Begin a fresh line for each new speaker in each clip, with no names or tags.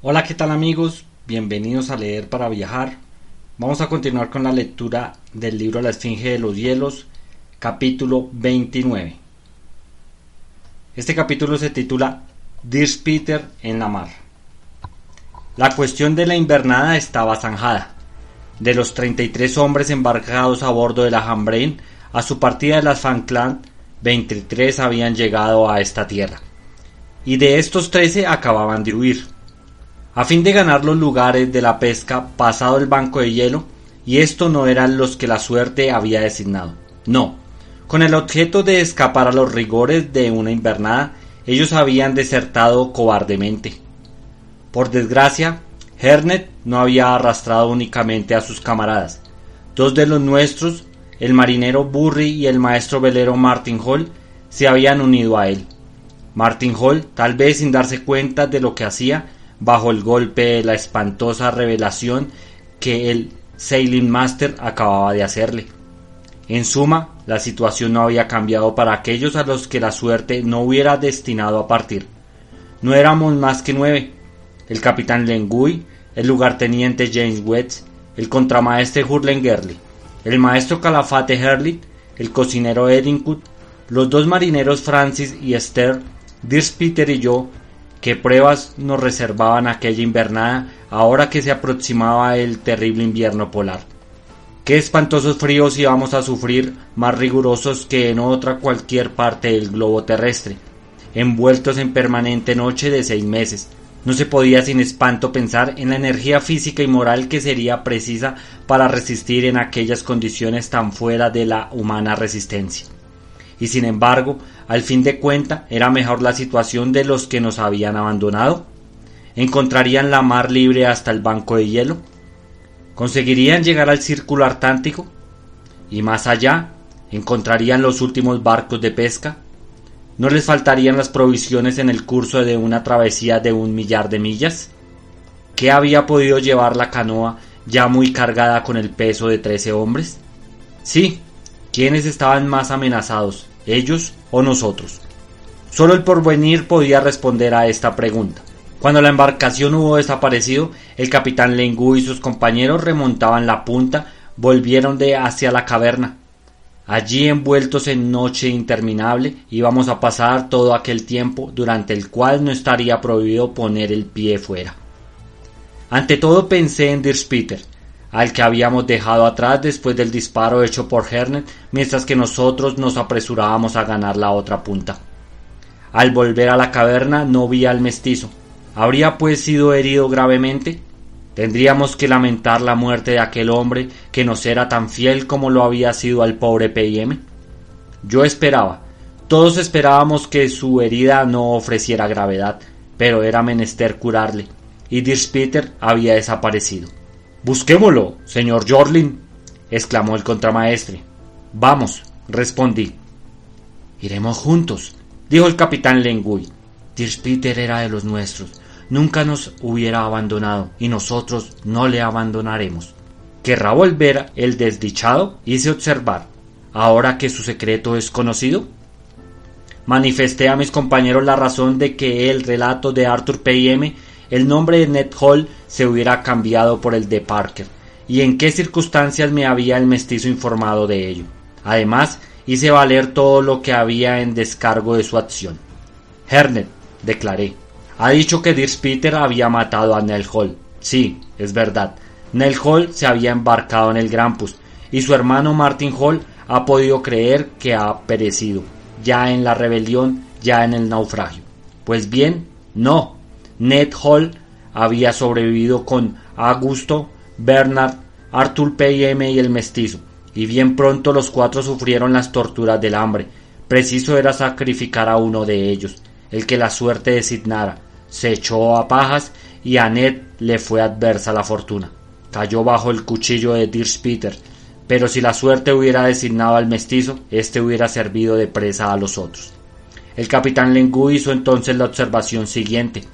Hola, ¿qué tal amigos? Bienvenidos a Leer para Viajar. Vamos a continuar con la lectura del libro La Esfinge de los Hielos, capítulo 29. Este capítulo se titula Dirspiter en la mar. La cuestión de la invernada estaba zanjada. De los 33 hombres embarcados a bordo de la Hambrain, a su partida de las Falkland, 23 habían llegado a esta tierra, y de estos 13 acababan de huir, a fin de ganar los lugares de la pesca pasado el banco de hielo, y estos no eran los que la suerte había designado. No, con el objeto de escapar a los rigores de una invernada, ellos habían desertado cobardemente. Por desgracia, Hernet no había arrastrado únicamente a sus camaradas. Dos de los nuestros, el marinero Burry y el maestro velero Martin Hall, se habían unido a él. Martin Hall, tal vez sin darse cuenta de lo que hacía, bajo el golpe de la espantosa revelación que el Sailing Master acababa de hacerle. En suma, la situación no había cambiado para aquellos a los que la suerte no hubiera destinado a partir. No éramos más que 9. El capitán Lengui, el lugarteniente James Wetz, el contramaestre Hurlengerly, el maestro Calafate Herlit, el cocinero Edincut, los dos marineros Francis y Esther, Dirspiter y yo. ¿Qué pruebas nos reservaban aquella invernada ahora que se aproximaba el terrible invierno polar? Qué espantosos fríos íbamos a sufrir, más rigurosos que en otra cualquier parte del globo terrestre, envueltos en permanente noche de 6 meses. No se podía sin espanto pensar en la energía física y moral que sería precisa para resistir en aquellas condiciones tan fuera de la humana resistencia. Y sin embargo, al fin de cuentas, ¿era mejor la situación de los que nos habían abandonado? ¿Encontrarían la mar libre hasta el banco de hielo? ¿Conseguirían llegar al círculo ártico? Y más allá, ¿encontrarían los últimos barcos de pesca? ¿No les faltarían las provisiones en el curso de una travesía de 1 millar de millas? ¿Qué había podido llevar la canoa ya muy cargada con el peso de 13 hombres? Sí, ¿quiénes estaban más amenazados, ellos o nosotros? Solo el porvenir podía responder a esta pregunta. Cuando la embarcación hubo desaparecido, el capitán Lengui y sus compañeros remontaban la punta, volvieron hacia la caverna. Allí, envueltos en noche interminable, íbamos a pasar todo aquel tiempo durante el cual no estaría prohibido poner el pie fuera. Ante todo pensé en Dirspiter, al que habíamos dejado atrás después del disparo hecho por Hernet, mientras que nosotros nos apresurábamos a ganar la otra punta. Al volver a la caverna no vi al mestizo. ¿Habría pues sido herido gravemente? ¿Tendríamos que lamentar la muerte de aquel hombre que nos era tan fiel como lo había sido al pobre P.I.M.? Yo esperaba, todos esperábamos que su herida no ofreciera gravedad, pero era menester curarle, y Dirspiter había desaparecido. «Busquémoslo, señor Jorlin», exclamó el contramaestre. «Vamos», respondí. «Iremos juntos», dijo el capitán Lengui. «Dirspiter era de los nuestros. Nunca nos hubiera abandonado, y nosotros no le abandonaremos. ¿Querrá volver el desdichado?», hice observar, «ahora que su secreto es conocido». Manifesté a mis compañeros la razón de que el relato de Arthur P.I.M., el nombre de Ned Hall, se hubiera cambiado por el de Parker, y en qué circunstancias me había el mestizo informado de ello. Además, hice valer todo lo que había en descargo de su acción. «Hernet», declaré, «ha dicho que Dirspiter había matado a Nell Hall. Sí, es verdad. Nell Hall se había embarcado en el Grampus, y su hermano Martin Hall ha podido creer que ha perecido, ya en la rebelión, ya en el naufragio. Pues bien, no. Ned Hall había sobrevivido con Augusto, Bernard, Arthur P.I.M. y el mestizo, y bien pronto los 4 sufrieron las torturas del hambre. Preciso era sacrificar a uno de ellos, el que la suerte designara. Se echó a pajas y a Ned le fue adversa la fortuna. Cayó bajo el cuchillo de Dirspiter, pero si la suerte hubiera designado al mestizo, éste hubiera servido de presa a los otros. El capitán Lengui hizo entonces la observación siguiente.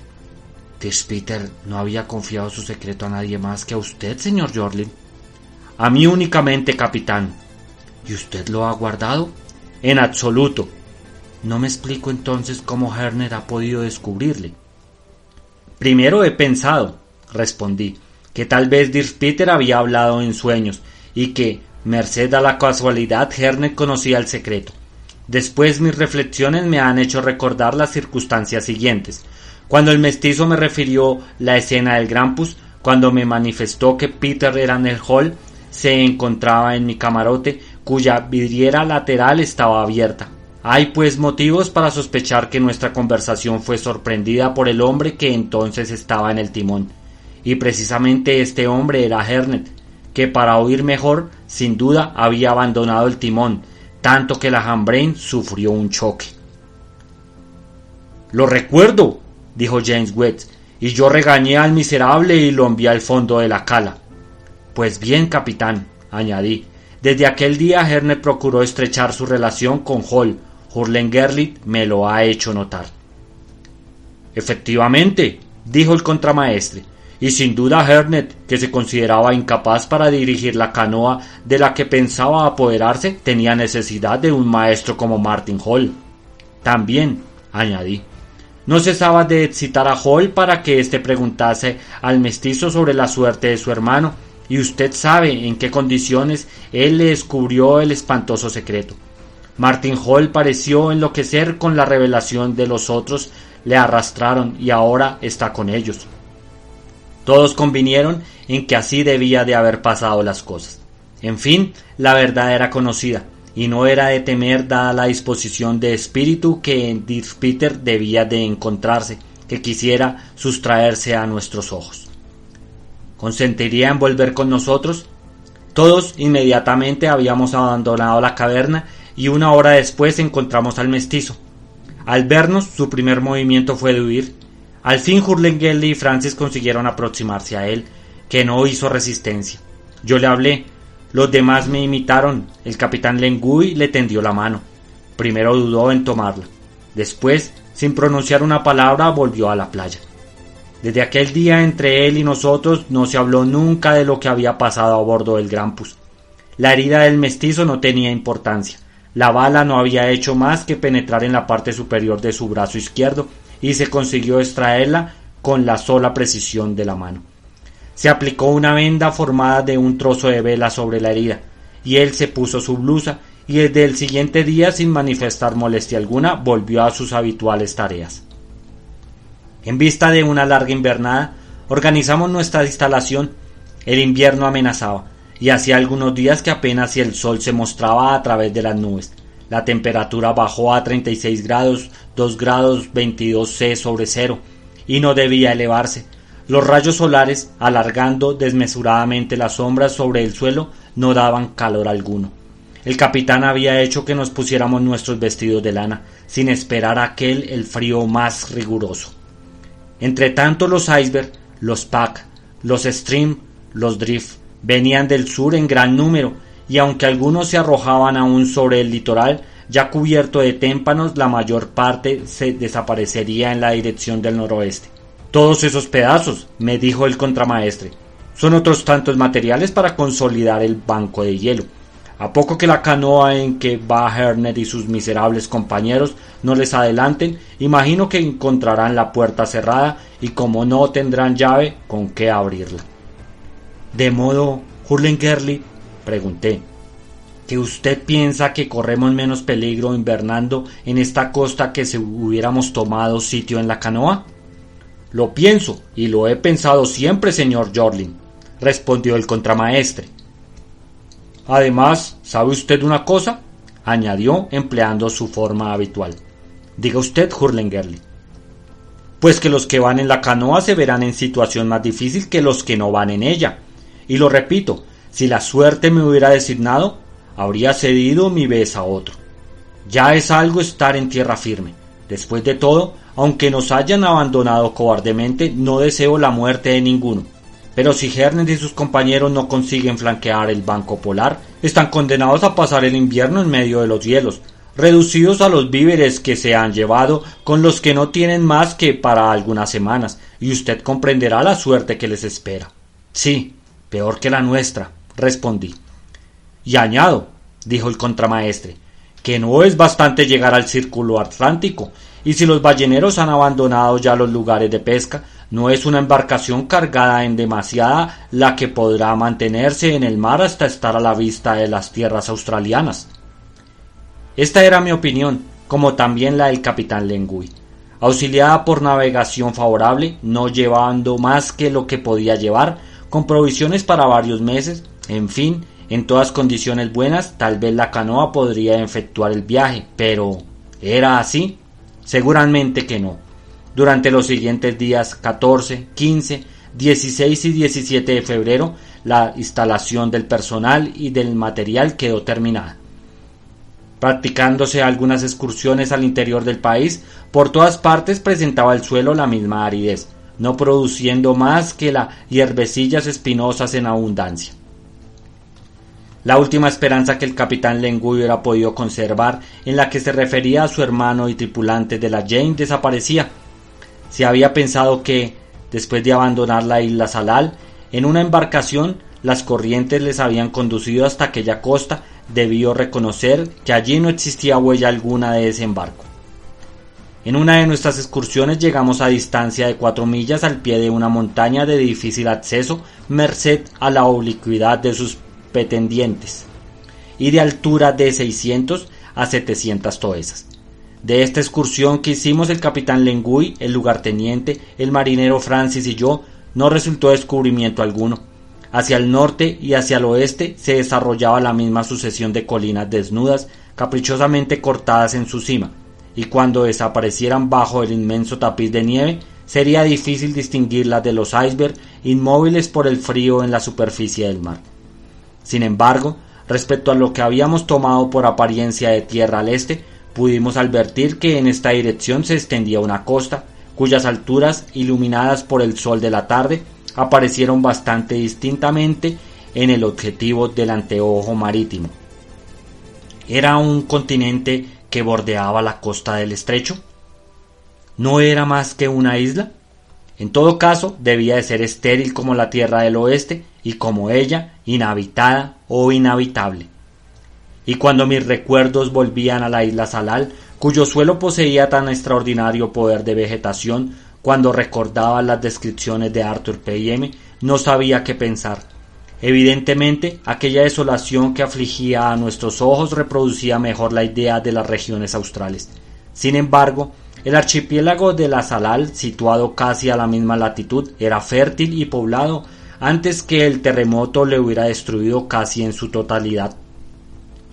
«Dirspiter no había confiado su secreto a nadie más que a usted, señor Jorlin». «A mí únicamente, capitán». «¿Y usted lo ha guardado?» «En absoluto». «No me explico entonces cómo Hernet ha podido descubrirle». Primero he pensado, respondí, que tal vez Dirk-Peter había hablado en sueños y que, merced a la casualidad, Hernet conocía el secreto. Después mis reflexiones me han hecho recordar las circunstancias siguientes. Cuando el mestizo me refirió la escena del Grampus, cuando me manifestó que Peter era en el hall, se encontraba en mi camarote, cuya vidriera lateral estaba abierta. Hay pues motivos para sospechar que nuestra conversación fue sorprendida por el hombre que entonces estaba en el timón. Y precisamente este hombre era Hernet, que para oír mejor, sin duda, había abandonado el timón, tanto que la Hambrain sufrió un choque. «Lo recuerdo», dijo James West, «y yo regañé al miserable y lo envié al fondo de la cala». «Pues bien, capitán», añadí, «desde aquel día Hernet procuró estrechar su relación con Hall. Hurlengerlit me lo ha hecho notar». «Efectivamente», dijo el contramaestre, «y sin duda Hernet, que se consideraba incapaz para dirigir la canoa de la que pensaba apoderarse, tenía necesidad de un maestro como Martin Hall». «También», añadí, «no cesaba de excitar a Hall para que éste preguntase al mestizo sobre la suerte de su hermano, y usted sabe en qué condiciones él le descubrió el espantoso secreto. Martin Hall pareció enloquecer con la revelación de los otros, le arrastraron y ahora está con ellos». Todos convinieron en que así debía de haber pasado las cosas. En fin, la verdad era conocida, y no era de temer dada la disposición de espíritu que en Dirk-Peter debía de encontrarse, que quisiera sustraerse a nuestros ojos. ¿Consentiría en volver con nosotros? Todos inmediatamente habíamos abandonado la caverna y una hora después encontramos al mestizo. Al vernos, su primer movimiento fue de huir. Al fin Hurlengerli y Francis consiguieron aproximarse a él, que no hizo resistencia. Yo le hablé, los demás me imitaron, el capitán Lengui le tendió la mano. Primero dudó en tomarla, después, sin pronunciar una palabra, volvió a la playa. Desde aquel día entre él y nosotros no se habló nunca de lo que había pasado a bordo del Grampus. La herida del mestizo no tenía importancia. La bala no había hecho más que penetrar en la parte superior de su brazo izquierdo y se consiguió extraerla con la sola precisión de la mano. Se aplicó una venda formada de un trozo de vela sobre la herida, y él se puso su blusa, y desde el siguiente día, sin manifestar molestia alguna, volvió a sus habituales tareas. En vista de una larga invernada, organizamos nuestra instalación. El invierno amenazaba, y hacía algunos días que apenas si el sol se mostraba a través de las nubes. La temperatura bajó a 36 grados, 2 grados 22 C sobre cero, y no debía elevarse. Los rayos solares, alargando desmesuradamente las sombras sobre el suelo, no daban calor alguno. El capitán había hecho que nos pusiéramos nuestros vestidos de lana, sin esperar aquel el frío más riguroso. Entretanto los iceberg, los pack, los stream, los drift, venían del sur en gran número, y aunque algunos se arrojaban aún sobre el litoral, ya cubierto de témpanos, la mayor parte se desaparecería en la dirección del noroeste. «Todos esos pedazos», me dijo el contramaestre, «son otros tantos materiales para consolidar el banco de hielo. A poco que la canoa en que va Hernet y sus miserables compañeros no les adelanten, imagino que encontrarán la puerta cerrada y como no tendrán llave, ¿con qué abrirla?» «De modo, Hurlengerli», pregunté, «¿que usted piensa que corremos menos peligro invernando en esta costa que si hubiéramos tomado sitio en la canoa?» «Lo pienso, y lo he pensado siempre, señor Jorlin», respondió el contramaestre. «Además, ¿sabe usted una cosa?», añadió empleando su forma habitual. «Diga usted, Hurlengerli». «Pues que los que van en la canoa se verán en situación más difícil que los que no van en ella. Y lo repito, si la suerte me hubiera designado, habría cedido mi vez a otro. Ya es algo estar en tierra firme. Después de todo, aunque nos hayan abandonado cobardemente, no deseo la muerte de ninguno. Pero si Hernet y sus compañeros no consiguen flanquear el banco polar, están condenados a pasar el invierno en medio de los hielos, reducidos a los víveres que se han llevado, con los que no tienen más que para algunas semanas, y usted comprenderá la suerte que les espera». «Sí, peor que la nuestra», respondí. «Y añado», dijo el contramaestre, «que no es bastante llegar al círculo atlántico, y si los balleneros han abandonado ya los lugares de pesca, No es una embarcación cargada en demasiada la que podrá mantenerse en el mar hasta estar a la vista de las tierras australianas. Esta era mi opinión, como también la del capitán Lengui. Auxiliada por navegación favorable, no llevando más que lo que podía llevar, con provisiones para varios meses, en fin, en todas condiciones buenas, tal vez la canoa podría efectuar el viaje, pero ¿era así? Seguramente que no. Durante los siguientes días 14, 15, 16 y 17 de febrero, la instalación del personal y del material quedó terminada. Practicándose algunas excursiones al interior del país, por todas partes presentaba el suelo la misma aridez, no produciendo más que hierbecillas espinosas en abundancia. La última esperanza que el capitán Lengui hubiera podido conservar, en la que se refería a su hermano y tripulante de la Jane, desaparecía. Se había pensado que, después de abandonar la isla Salal, en una embarcación las corrientes les habían conducido hasta aquella costa, debió reconocer que allí no existía huella alguna de desembarco. En una de nuestras excursiones llegamos a distancia de 4 millas al pie de una montaña de difícil acceso, merced a la oblicuidad de sus pretendientes, y de altura de 600 a 700 toesas. De esta excursión que hicimos el capitán Lengui, el lugarteniente, el marinero Francis y yo, no resultó descubrimiento alguno. Hacia el norte y hacia el oeste se desarrollaba la misma sucesión de colinas desnudas, caprichosamente cortadas en su cima, y cuando desaparecieran bajo el inmenso tapiz de nieve, sería difícil distinguirlas de los icebergs inmóviles por el frío en la superficie del mar. Sin embargo, respecto a lo que habíamos tomado por apariencia de tierra al este, pudimos advertir que en esta dirección se extendía una costa, cuyas alturas, iluminadas por el sol de la tarde, aparecieron bastante distintamente en el objetivo del anteojo marítimo. ¿Era un continente que bordeaba la costa del estrecho? ¿No era más que una isla? En todo caso, debía de ser estéril como la tierra del oeste y como ella, inhabitada o inhabitable. Y cuando mis recuerdos volvían a la isla Salal, cuyo suelo poseía tan extraordinario poder de vegetación, cuando recordaba las descripciones de Arthur P.M., no sabía qué pensar. Evidentemente, aquella desolación que afligía a nuestros ojos reproducía mejor la idea de las regiones australes. Sin embargo, el archipiélago de la Salal, situado casi a la misma latitud, era fértil y poblado antes que el terremoto le hubiera destruido casi en su totalidad.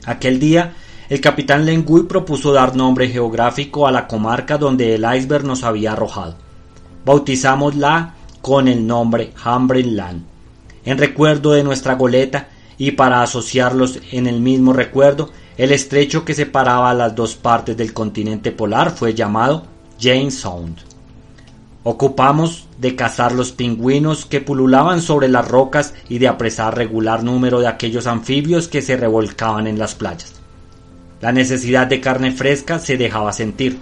Aquel día, el capitán Lengui propuso dar nombre geográfico a la comarca donde el iceberg nos había arrojado. Bautizámosla con el nombre Hambre Land, en recuerdo de nuestra goleta, y para asociarlos en el mismo recuerdo, el estrecho que separaba las dos partes del continente polar fue llamado Jane Sound. Ocupamos de cazar los pingüinos que pululaban sobre las rocas y de apresar regular número de aquellos anfibios que se revolcaban en las playas. La necesidad de carne fresca se dejaba sentir.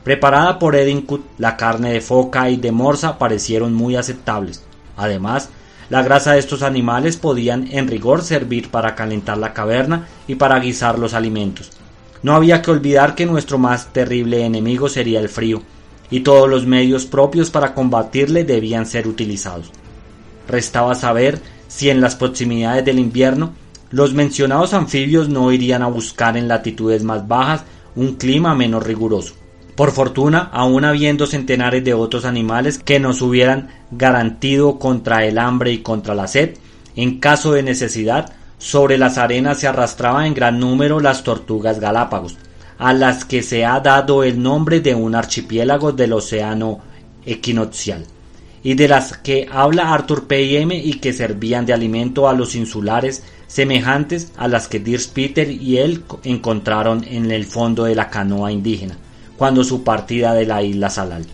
Preparada por Edincut, la carne de foca y de morsa parecieron muy aceptables. Además, la grasa de estos animales podían en rigor servir para calentar la caverna y para guisar los alimentos. No había que olvidar que nuestro más terrible enemigo sería el frío, y todos los medios propios para combatirle debían ser utilizados. Restaba saber si en las proximidades del invierno los mencionados anfibios no irían a buscar en latitudes más bajas un clima menos riguroso. Por fortuna, aún habiendo centenares de otros animales que nos hubieran garantido contra el hambre y contra la sed, en caso de necesidad, sobre las arenas se arrastraban en gran número las tortugas galápagos, a las que se ha dado el nombre de un archipiélago del océano equinoccial, y de las que habla Arthur P.M. y que servían de alimento a los insulares, semejantes a las que Dirk Peter y él encontraron en el fondo de la canoa indígena, cuando su partida de la isla Salal.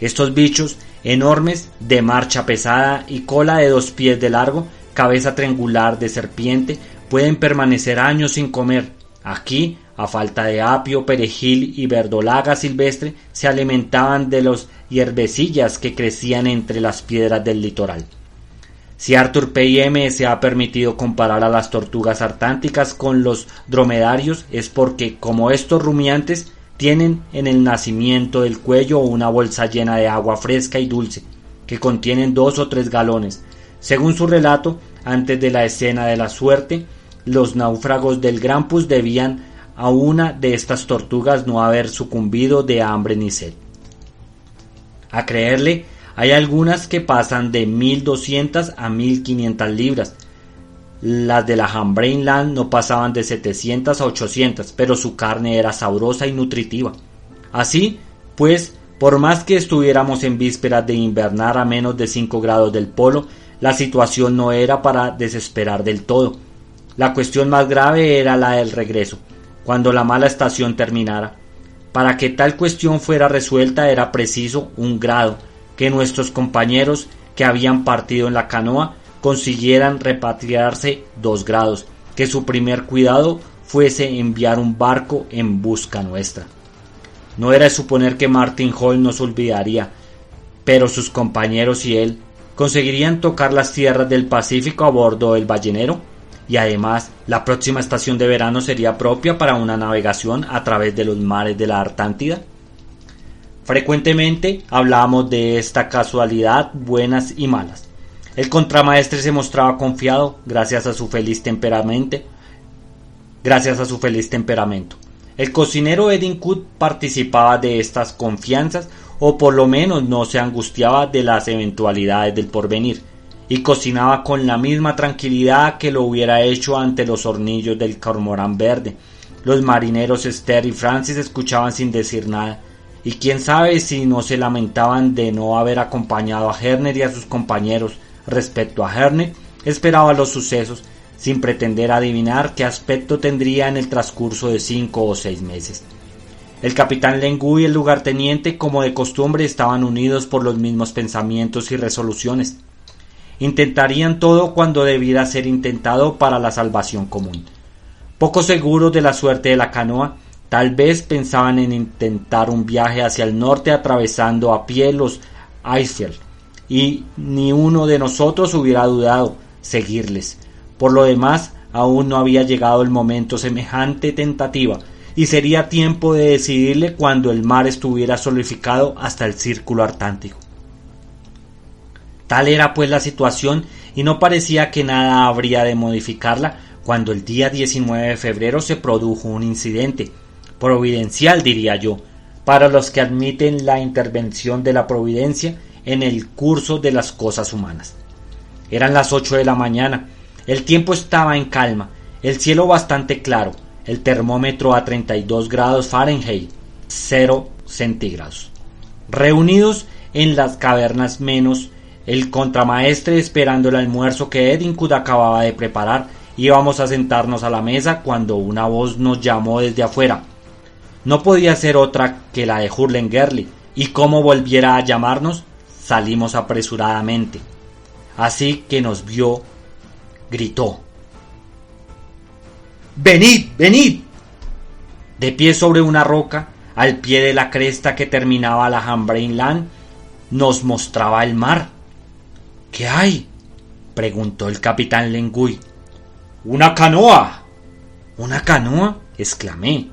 Estos bichos, enormes, de marcha pesada y cola de 2 pies de largo, cabeza triangular de serpiente, pueden permanecer años sin comer. Aquí, a falta de apio, perejil y verdolaga silvestre, se alimentaban de los hierbecillas que crecían entre las piedras del litoral. Si Arthur P.M. se ha permitido comparar a las tortugas artánticas con los dromedarios, es porque, como estos rumiantes, tienen en el nacimiento del cuello una bolsa llena de agua fresca y dulce, que contienen 2 o 3 galones. Según su relato, antes de la escena de la suerte, los náufragos del Grampus debían a una de estas tortugas no haber sucumbido de hambre ni sed. A creerle, hay algunas que pasan de 1.200 a 1.500 libras. Las de la Hambrain Land no pasaban de 700 a 800, pero su carne era sabrosa y nutritiva. Así, pues, por más que estuviéramos en vísperas de invernar a menos de 5 grados del polo, la situación no era para desesperar del todo. La cuestión más grave era la del regreso, cuando la mala estación terminara. Para que tal cuestión fuera resuelta era preciso 1 grado, que nuestros compañeros que habían partido en la canoa consiguieran repatriarse 2 grados, que su primer cuidado fuese enviar un barco en busca nuestra. No era de suponer que Martin Hall nos olvidaría, pero sus compañeros y él conseguirían tocar las tierras del Pacífico a bordo del ballenero, y además la próxima estación de verano sería propia para una navegación a través de los mares de la Artántida. Frecuentemente hablábamos de esta casualidad, buenas y malas. El contramaestre se mostraba confiado gracias a su feliz temperamento. El cocinero Edincourt participaba de estas confianzas, o por lo menos no se angustiaba de las eventualidades del porvenir, y cocinaba con la misma tranquilidad que lo hubiera hecho ante los hornillos del cormorán verde. Los marineros Esther y Francis escuchaban sin decir nada, y quién sabe si no se lamentaban de no haber acompañado a Herner y a sus compañeros. Respecto a Herner, esperaba los sucesos, sin pretender adivinar qué aspecto tendría en el transcurso de 5 o 6 meses. El capitán Lenguy y el lugarteniente, como de costumbre, estaban unidos por los mismos pensamientos y resoluciones. Intentarían todo cuando debiera ser intentado para la salvación común. Poco seguros de la suerte de la canoa, tal vez pensaban en intentar un viaje hacia el norte atravesando a pie los Eisfjord, y ni uno de nosotros hubiera dudado seguirles. Por lo demás, aún no había llegado el momento semejante tentativa, y sería tiempo de decidirle cuando el mar estuviera solidificado hasta el círculo artántico. Tal era pues la situación, y no parecía que nada habría de modificarla, cuando el día 19 de febrero se produjo un incidente, providencial diría yo, para los que admiten la intervención de la providencia en el curso de las cosas humanas. Eran las 8 de la mañana, el tiempo estaba en calma, el cielo bastante claro, el termómetro a 32 grados Fahrenheit, 0 centígrados. Reunidos en las cavernas menos el contramaestre esperando el almuerzo que Edincourt acababa de preparar, íbamos a sentarnos a la mesa cuando una voz nos llamó desde afuera. No podía ser otra que la de Hurlengherli, y como volviera a llamarnos, salimos apresuradamente. Así que nos vio, gritó: ¡Venid, venid! De pie sobre una roca, al pie de la cresta que terminaba la Hambrain Land, nos mostraba el mar. ¿Qué hay?, preguntó el capitán Lenguy. ¡Una canoa! ¿Una canoa?, exclamé.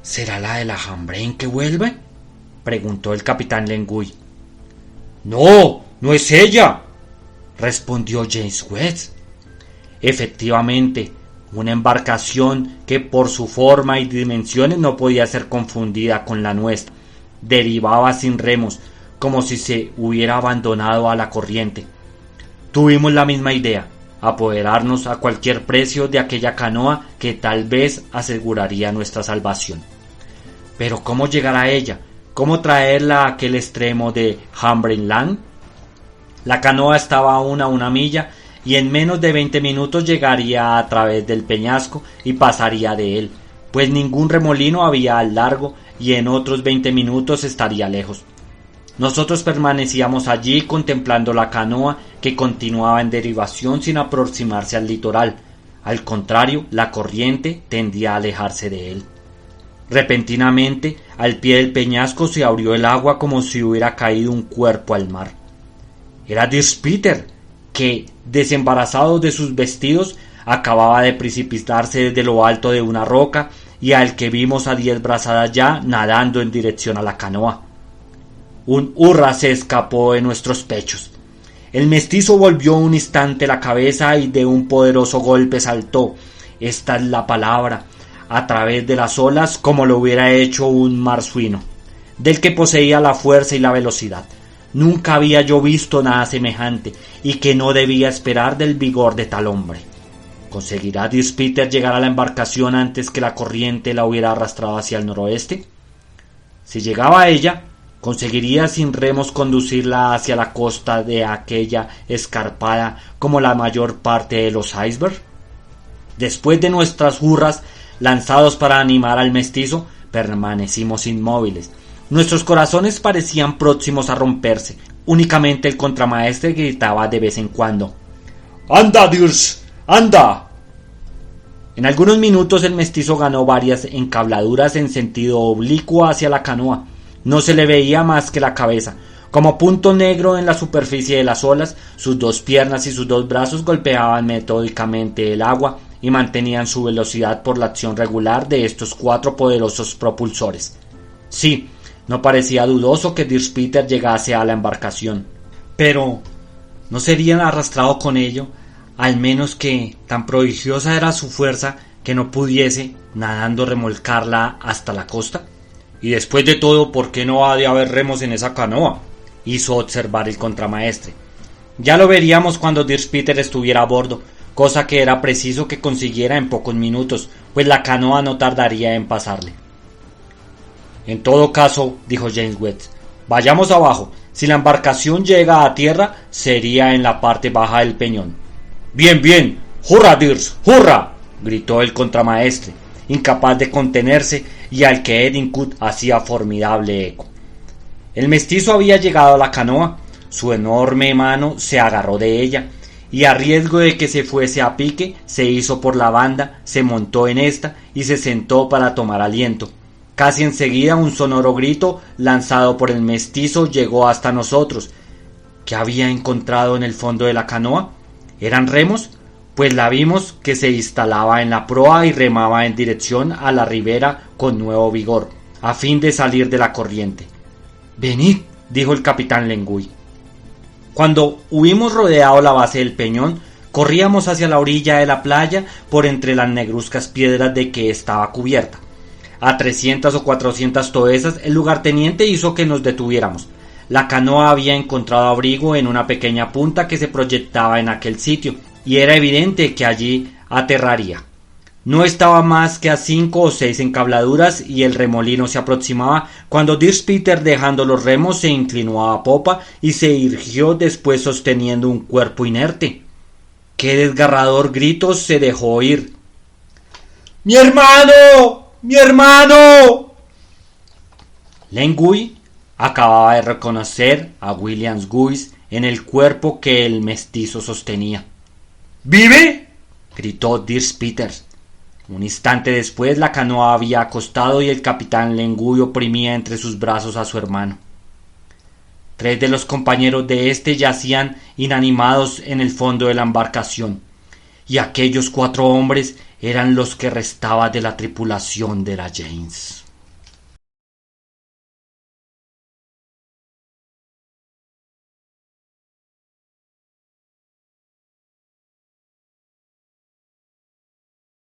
¿Será la de la Hambrain que vuelve?, preguntó el capitán Lenguy. ¡No, no es ella!, respondió James West. Efectivamente, una embarcación que por su forma y dimensiones no podía ser confundida con la nuestra, derivaba sin remos, como si se hubiera abandonado a la corriente. Tuvimos la misma idea, apoderarnos a cualquier precio de aquella canoa que tal vez aseguraría nuestra salvación. Pero ¿cómo llegar a ella? ¿Cómo traerla a aquel extremo de Hambrain Land? La canoa estaba aún a 1 milla, y en menos de 20 minutos llegaría a través del peñasco y pasaría de él, pues ningún remolino había al largo, y en otros 20 minutos estaría lejos. Nosotros permanecíamos allí contemplando la canoa, que continuaba en derivación sin aproximarse al litoral. Al contrario, la corriente tendía a alejarse de él. Repentinamente, al pie del peñasco se abrió el agua como si hubiera caído un cuerpo al mar. Era Dirk Peter, que, desembarazado de sus vestidos, acababa de precipitarse desde lo alto de una roca, y al que vimos a 10 brazadas ya nadando en dirección a la canoa. Un hurra se escapó de nuestros pechos. El mestizo volvió un instante la cabeza y de un poderoso golpe saltó, esta es la palabra, a través de las olas como lo hubiera hecho un marsuino, del que poseía la fuerza y la velocidad. Nunca había yo visto nada semejante y que no debía esperar del vigor de tal hombre. ¿Conseguirá Dirk Peter llegar a la embarcación antes que la corriente la hubiera arrastrado hacia el noroeste? Si llegaba a ella, ¿conseguiría sin remos conducirla hacia la costa de aquella escarpada como la mayor parte de los icebergs? Después de nuestras hurras lanzados para animar al mestizo, permanecimos inmóviles. Nuestros corazones parecían próximos a romperse. Únicamente el contramaestre gritaba de vez en cuando: «¡Anda, Dirk! ¡Anda!». En algunos minutos el mestizo ganó varias encabladuras en sentido oblicuo hacia la canoa. No se le veía más que la cabeza. Como punto negro en la superficie de las olas, sus dos piernas y sus dos brazos golpeaban metódicamente el agua y mantenían su velocidad por la acción regular de estos 4 poderosos propulsores. Sí, no parecía dudoso que Dirk Peter llegase a la embarcación. Pero ¿no serían arrastrados con ello? Al menos que tan prodigiosa era su fuerza que no pudiese, nadando, remolcarla hasta la costa. Y después de todo, ¿por qué no ha de haber remos en esa canoa?, hizo observar el contramaestre. Ya lo veríamos cuando Dirk Peter estuviera a bordo, cosa que era preciso que consiguiera en pocos minutos, pues la canoa no tardaría en pasarle. En todo caso, dijo James West, vayamos abajo. Si la embarcación llega a tierra, sería en la parte baja del peñón. Bien, bien, hurra, Dirk, hurra, gritó el contramaestre, incapaz de contenerse y al que Edingwood hacía formidable eco. El mestizo había llegado a la canoa, su enorme mano se agarró de ella, y a riesgo de que se fuese a pique, se hizo por la banda, se montó en esta y se sentó para tomar aliento. Casi enseguida un sonoro grito lanzado por el mestizo llegó hasta nosotros. ¿Qué había encontrado en el fondo de la canoa? ¿Eran remos? Pues la vimos que se instalaba en la proa y remaba en dirección a la ribera con nuevo vigor, a fin de salir de la corriente. «Venid», dijo el capitán Lengui. Cuando hubimos rodeado la base del peñón, corríamos hacia la orilla de la playa por entre las negruzcas piedras de que estaba cubierta. A 300 o 400 toesas el lugarteniente hizo que nos detuviéramos. La canoa había encontrado abrigo en una pequeña punta que se proyectaba en aquel sitio, y era evidente que allí aterraría. No estaba más que a 5 o 6 encabladuras y el remolino se aproximaba cuando Dirk Peter, dejando los remos, se inclinó a popa y se irguió después sosteniendo un cuerpo inerte. ¡Qué desgarrador grito se dejó oír! ¡Mi hermano! ¡Mi hermano! Lengui acababa de reconocer a William Guise en el cuerpo que el mestizo sostenía. ¿Vive?, gritó Dirk Peters. Un instante después la canoa había acostado y el capitán Lengui oprimía entre sus brazos a su hermano. 3 de los compañeros de éste yacían inanimados en el fondo de la embarcación, y aquellos 4 hombres eran los que restaban de la tripulación de la James.